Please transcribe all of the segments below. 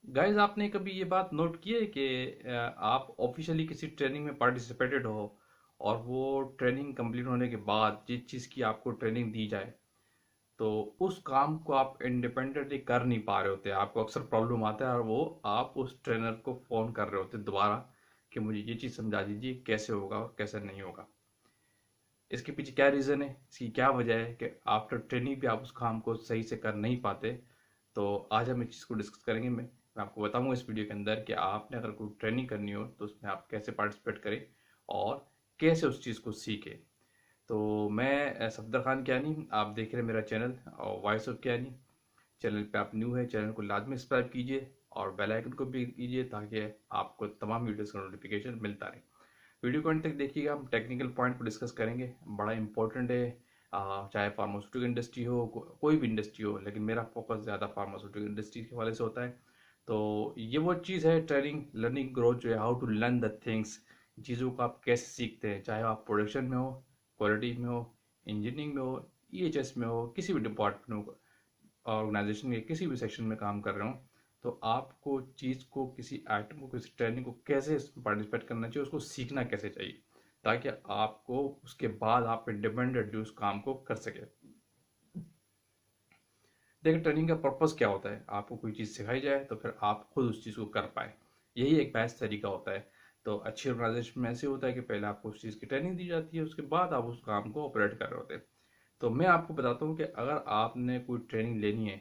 Guys, आपने कभी ये बात नोट की है कि आप ऑफिशियली किसी ट्रेनिंग में पार्टिसिपेटेड हो और वो ट्रेनिंग कंप्लीट होने के बाद जिस चीज़ की आपको ट्रेनिंग दी जाए तो उस काम को आप इंडिपेंडेंटली कर नहीं पा रहे होते। आपको अक्सर प्रॉब्लम आता है और वो आप उस ट्रेनर को फ़ोन कर रहे होते दोबारा कि मुझे ये चीज़ समझा दीजिए कैसे होगा और कैसे नहीं होगा। इसके पीछे क्या रीज़न है, इसकी क्या वजह है कि आफ्टर ट्रेनिंग भी आप उस काम को सही से कर नहीं पाते। तो आज हम इस चीज़ को डिस्कस करेंगे। मैं आपको बताऊंगा इस वीडियो के अंदर कि आपने अगर कोई ट्रेनिंग करनी हो तो उसमें आप कैसे पार्टिसिपेट करें और कैसे उस चीज़ को सीखें। तो मैं सफदर खान कियानी, आप देख रहे हैं मेरा चैनल और वॉइस ऑफ कियानी। चैनल पे आप न्यू है, चैनल को लाजमी सब्सक्राइब कीजिए और बेल आइकन को भी कीजिए ताकि आपको तमाम वीडियोस का नोटिफिकेशन मिलता रहे। वीडियो को अंत तक देखिएगा, हम टेक्निकल पॉइंट को डिस्कस करेंगे। बड़ा इंपॉर्टेंट है। चाहे फार्मास्यूटिकल इंडस्ट्री हो, कोई भी इंडस्ट्री हो, लेकिन मेरा फोकस ज़्यादा फार्मास्यूटिकल इंडस्ट्री के वाले से होता है। तो ये वो चीज़ है, ट्रेनिंग लर्निंग ग्रोथ जो है, how to learn the things. चीज़ों को आप कैसे सीखते हैं, चाहे आप प्रोडक्शन में हो, क्वालिटी में हो, इंजीनियरिंग में हो, ईएचएस में हो, किसी भी डिपार्टमेंट में, ऑर्गेनाइजेशन के किसी भी सेक्शन में काम कर रहे हो, तो आपको चीज़ को, किसी आइटम को, किसी ट्रेनिंग को कैसे पार्टिसिपेट करना चाहिए, उसको सीखना कैसे चाहिए ताकि आपको उसके बाद आप इंडिपेंडेंटली उस काम को कर सके। देखिए, ट्रेनिंग का पर्पस क्या होता है, आपको कोई चीज़ सिखाई जाए तो फिर आप खुद उस चीज़ को कर पाए। यही एक बेस्ट तरीका होता है। तो अच्छी ऑर्गेनाइजेशन में ऐसे होता है कि पहले आपको उस चीज़ की ट्रेनिंग दी जाती है, उसके बाद आप उस काम को ऑपरेट कर रहे होते हैं। तो मैं आपको बताता हूँ कि अगर आपने कोई ट्रेनिंग लेनी है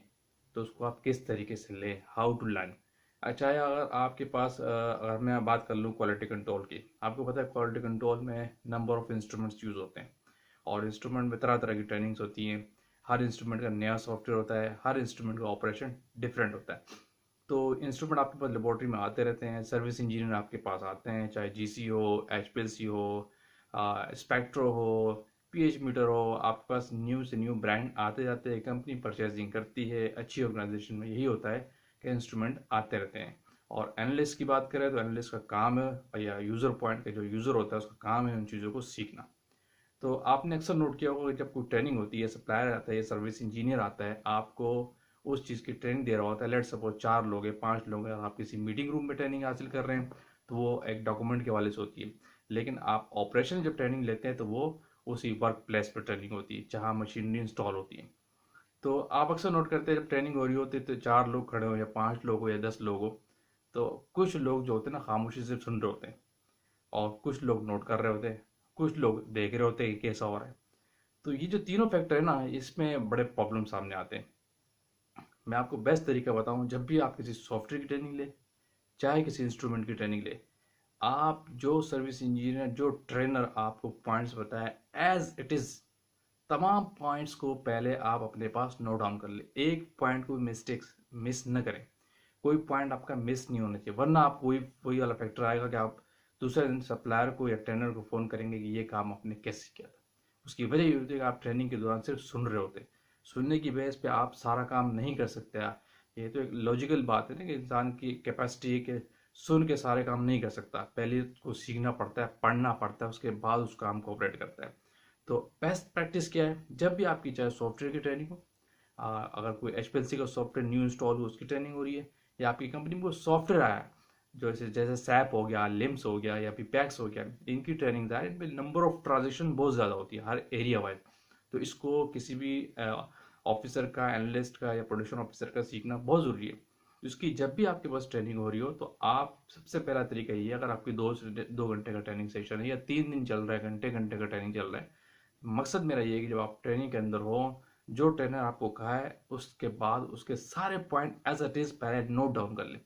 तो उसको आप किस तरीके से लें, हाउ टू लर्न। अच्छा है, अगर आपके पास अगर मैं बात कर लूँ क्वालिटी कंट्रोल की, आपको पता है क्वालिटी कंट्रोल में नंबर ऑफ इंस्ट्रूमेंट्स यूज़ होते हैं और इंस्ट्रूमेंट में तरह तरह की ट्रेनिंग्स होती हैं। हर इंस्ट्रूमेंट का नया सॉफ्टवेयर होता है, हर इंस्ट्रूमेंट का ऑपरेशन डिफरेंट होता है। तो इंस्ट्रूमेंट आपके पास लेबोरेटरी में आते रहते हैं, सर्विस इंजीनियर आपके पास आते हैं, चाहे जीसी हो, एचपीएलसी हो, स्पेक्ट्रो हो, पीएच मीटर हो, आपके पास न्यू से न्यू ब्रांड आते जाते हैं। कंपनी परचेजिंग करती है। अच्छी ऑर्गेनाइजेशन में यही होता है कि इंस्ट्रूमेंट आते रहते हैं। और एनालिस्ट की बात करें तो एनालिस्ट का काम है, या यूज़र पॉइंट का जो यूज़र होता है उसका काम है उन चीज़ों को सीखना। तो आपने अक्सर नोट किया होगा कि जब कोई ट्रेनिंग होती है, सप्लायर आता है या सर्विस इंजीनियर आता है, आपको उस चीज़ की ट्रेनिंग दे रहा होता है। लेट सपोज 4 लोग हैं, 5 लोग हैं, आप किसी मीटिंग रूम में ट्रेनिंग हासिल कर रहे हैं तो वो एक डॉक्यूमेंट के हवाले से होती है। लेकिन आप ऑपरेशन जब ट्रेनिंग लेते हैं तो वो उसी वर्क प्लेस पर ट्रेनिंग होती है जहाँ मशीनरी इंस्टॉल होती है। तो आप अक्सर नोट करते हैं जब ट्रेनिंग हो रही होती है तो 4 लोग खड़े हो या 5 लोग हो या 10 लोग हो, तो कुछ लोग जो होते हैं ना खामोशी से सुन रहे होते हैं और कुछ लोग नोट कर रहे होते हैं, कुछ लोग देख रहे होते हैं कि कैसा हो रहा है। तो ये जो तीनों फैक्टर है ना, इसमें बड़े प्रॉब्लम सामने आते हैं। मैं आपको बेस्ट तरीका बताऊं, जब भी आप किसी सॉफ्टवेयर की ट्रेनिंग ले, चाहे किसी इंस्ट्रूमेंट की ट्रेनिंग ले, आप जो सर्विस इंजीनियर, जो ट्रेनर आपको पॉइंट्स बताए एज इट इज़, तमाम पॉइंट्स को पहले आप अपने पास नोट डाउन कर ले। एक पॉइंट को मिस्टेक्स मिस न करें। कोई पॉइंट आपका मिस नहीं होना चाहिए, वरना आप वही वही वाला फैक्टर आएगा कि आप दूसरे सप्लायर को या ट्रेनर को फ़ोन करेंगे कि ये काम आपने कैसे किया था। उसकी वजह ये होती है कि आप ट्रेनिंग के दौरान सिर्फ सुन रहे होते। सुनने की बेस पे आप सारा काम नहीं कर सकते। ये तो एक लॉजिकल बात है ना कि इंसान की कैपेसिटी है कि सुन के सारे काम नहीं कर सकता। पहले उसको सीखना पड़ता है, पढ़ना पड़ता है, उसके बाद उस काम को ऑपरेट करता है। तो बेस्ट प्रैक्टिस क्या है, जब भी आपकी चाहे सॉफ्टवेयर की ट्रेनिंग हो, अगर कोई एचपीएलसी का सॉफ्टवेयर न्यू इंस्टॉल हो उसकी ट्रेनिंग हो रही है, या आपकी कंपनी में कोई सॉफ्टवेयर आया जैसे जैसे सैप हो गया, लिम्स हो गया या फिर पैक्स हो गया, इनकी ट्रेनिंग है, इनमें नंबर ऑफ ट्रांजेक्शन बहुत ज़्यादा होती है हर एरिया वाइज। तो इसको किसी भी ऑफिसर का, एनालिस्ट का या प्रोडक्शन ऑफिसर का सीखना बहुत ज़रूरी है। तो इसकी जब भी आपके पास ट्रेनिंग हो रही हो तो आप सबसे पहला तरीका ये है, अगर आपकी 2 से 2 घंटे का ट्रेनिंग सेशन है या 3 दिन चल रहा है, घंटे घंटे का ट्रेनिंग चल रहा है, मकसद मेरा ये है कि जब आप ट्रेनिंग के अंदर हो, जो ट्रेनर आपको कहा है उसके बाद उसके सारे पॉइंट एज इट इज पहले नोट डाउन कर ले।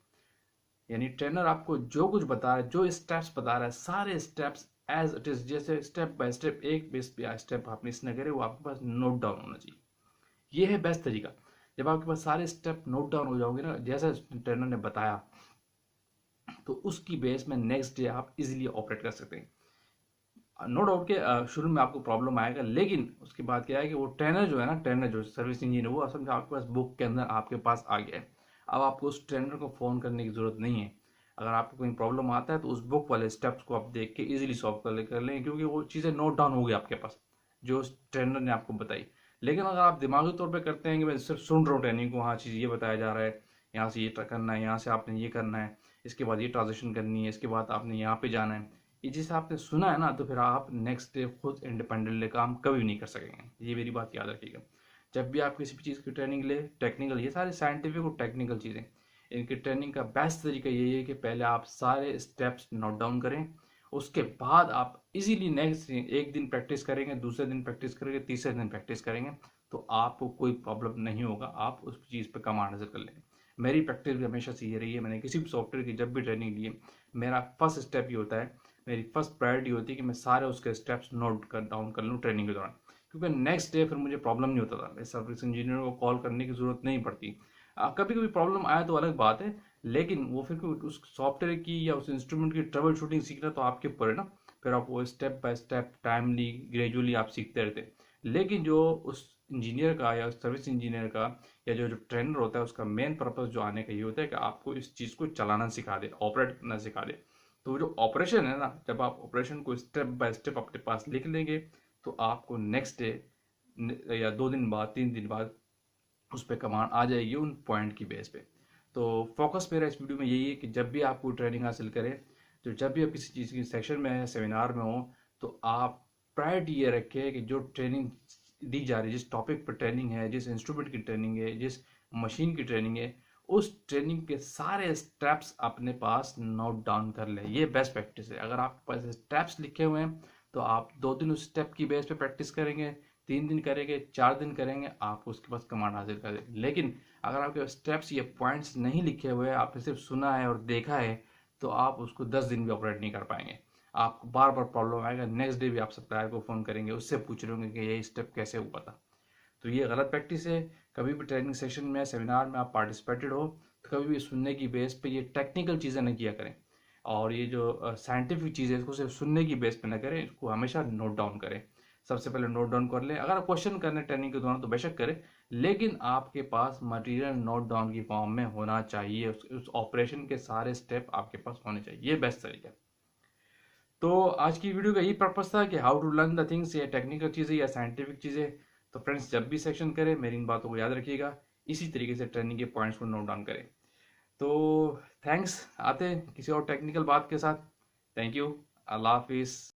यानी ट्रेनर आपको जो कुछ बता रहा है, जो स्टेप्स बता रहा है, सारे स्टेप्स एज इट इज, जैसे स्टेप बाय स्टेप, एक बेस पे स्टेप आप मिस न करें, वो आपके पास नोट डाउन होना चाहिए। ये है बेस्ट तरीका। जब आपके पास सारे स्टेप नोट डाउन हो जाओगे ना, जैसे ट्रेनर ने बताया, तो उसकी बेस में नेक्स्ट डे आप इजीली ऑपरेट कर सकते हैं। नो डाउट के शुरू में आपको प्रॉब्लम आएगा, लेकिन उसके बाद क्या है कि वो ट्रेनर जो है ना, ट्रेनर जो सर्विस इंजीनियर, वो असल में आपके पास बुक के अंदर आपके पास आ गया है। अब आपको उस ट्रेनर को फ़ोन करने की ज़रूरत नहीं है। अगर आपको कोई प्रॉब्लम आता है तो उस बुक वाले स्टेप्स को आप देख के इजीली सॉल्व कर लें, क्योंकि वो चीज़ें नोट डाउन हो गई आपके पास जो उस ट्रेनर ने आपको बताई। लेकिन अगर आप दिमागी तौर पर करते हैं कि मैं सिर्फ सुन रहा हूँ ट्रेनिंग को, हाँ चीज़ ये बताया जा रहा है यहाँ से ये करना है, यहाँ से आपने ये करना है, इसके बाद ये ट्रांजेक्शन करनी है, इसके बाद आपने यहाँ पे जाना है। ये जैसे आपने सुना है ना, तो फिर आप नेक्स्ट डे खुद इंडिपेंडेंटली काम कभी नहीं कर सकेंगे। ये मेरी बात याद रखिएगा। जब भी आप किसी भी चीज़ की ट्रेनिंग ले, टेक्निकल, ये सारे साइंटिफिक और टेक्निकल चीज़ें, इनकी ट्रेनिंग का बेस्ट तरीका यही है कि पहले आप सारे स्टेप्स नोट डाउन करें, उसके बाद आप इजीली नेक्स्ट एक दिन प्रैक्टिस करेंगे, दूसरे दिन प्रैक्टिस करेंगे, तीसरे दिन प्रैक्टिस करेंगे, तो आपको कोई प्रॉब्लम नहीं होगा, आप उस चीज़ पर कमांड हासिल कर लेंगे। मेरी प्रैक्टिस भी हमेशा से ये रही है। मैंने किसी भी सॉफ्टवेयर की जब भी ट्रेनिंग ली है, मेरा फर्स्ट स्टेप ये होता है, मेरी फर्स्ट प्रायोरिटी होती है कि मैं सारे उसके स्टेप्स नोट कर डाउन कर लूँ ट्रेनिंग के दौरान, क्योंकि नेक्स्ट डे फिर मुझे प्रॉब्लम नहीं होता था। सर्विस इंजीनियर को कॉल करने की ज़रूरत नहीं पड़ती। कभी कभी प्रॉब्लम आया तो अलग बात है, लेकिन वो फिर उस सॉफ्टवेयर की या उस इंस्ट्रूमेंट की ट्रबल शूटिंग सीखना तो आपके ऊपर है ना। फिर आप वो step by step timely gradually आप सीखते रहते। लेकिन जो उस इंजीनियर का या सर्विस इंजीनियर का या जो ट्रेनर होता है, उसका मेन पर्पस जो आने का ये होता है कि आपको इस चीज़ को चलाना सिखा दे, ऑपरेट करना सिखा दे। तो जो ऑपरेशन है ना, जब आप ऑपरेशन को स्टेप बाय स्टेप अपने पास लिख लेंगे, तो आपको नेक्स्ट डे या 2 दिन बाद, 3 दिन बाद उस पर कमांड आ जाएगी उन पॉइंट की बेस पे। तो फोकस मेरा इस वीडियो में यही है कि जब भी आप कोई ट्रेनिंग हासिल करें, तो जब भी आप किसी चीज़ की सेक्शन में है, सेमिनार में हो, तो आप प्रायोरिटी ये रखें कि जो ट्रेनिंग दी जा रही है, जिस टॉपिक पर ट्रेनिंग है, जिस इंस्ट्रूमेंट की ट्रेनिंग है, जिस मशीन की ट्रेनिंग है, उस ट्रेनिंग के सारे स्टेप्स अपने पास नोट डाउन कर लें। ये बेस्ट प्रैक्टिस है। अगर आपके पास स्टेप्स लिखे हुए हैं, तो आप 2 दिन उस स्टेप की बेस पे प्रैक्टिस करेंगे, 3 दिन करेंगे, 4 दिन करेंगे, आप उसके पास कमांड हासिल कर देंगे। लेकिन अगर आपके स्टेप्स या पॉइंट्स नहीं लिखे हुए हैं, आपने सिर्फ सुना है और देखा है, तो आप उसको 10 दिन भी ऑपरेट नहीं कर पाएंगे। आपको बार बार प्रॉब्लम आएगा। नेक्स्ट डे भी आप सप्लायर को फ़ोन करेंगे, उससे पूछ रहे होंगे कि ये स्टेप कैसे हुआ था। तो ये गलत प्रैक्टिस है। कभी भी ट्रेनिंग सेशन में, सेमिनार में आप पार्टिसिपेटेड हो, तो कभी भी सुनने की बेस पे ये टेक्निकल चीज़ें न किया करें। और ये जो साइंटिफिक चीज़ है, इसको सिर्फ सुनने की बेस पे ना करें, इसको हमेशा नोट डाउन करें। सबसे पहले नोट डाउन कर लें। अगर आप क्वेश्चन करने ट्रेनिंग के दौरान तो बेशक करें, लेकिन आपके पास मटेरियल नोट डाउन की फॉर्म में होना चाहिए। उस ऑपरेशन के सारे स्टेप आपके पास होने चाहिए। ये बेस्ट तरीका है। तो आज की वीडियो का यही पर्पस था कि how to learn the things, या टेक्निकल चीज़ें या साइंटिफिक चीज़ें। तो फ्रेंड्स, जब भी सेक्शन करें, मेरी इन बातों को याद रखिएगा, इसी तरीके से ट्रेनिंग के पॉइंट्स को नोट डाउन करें। तो थैंक्स। आते हैं किसी और टेक्निकल बात के साथ। Thank you. अल्लाह हाफिज़।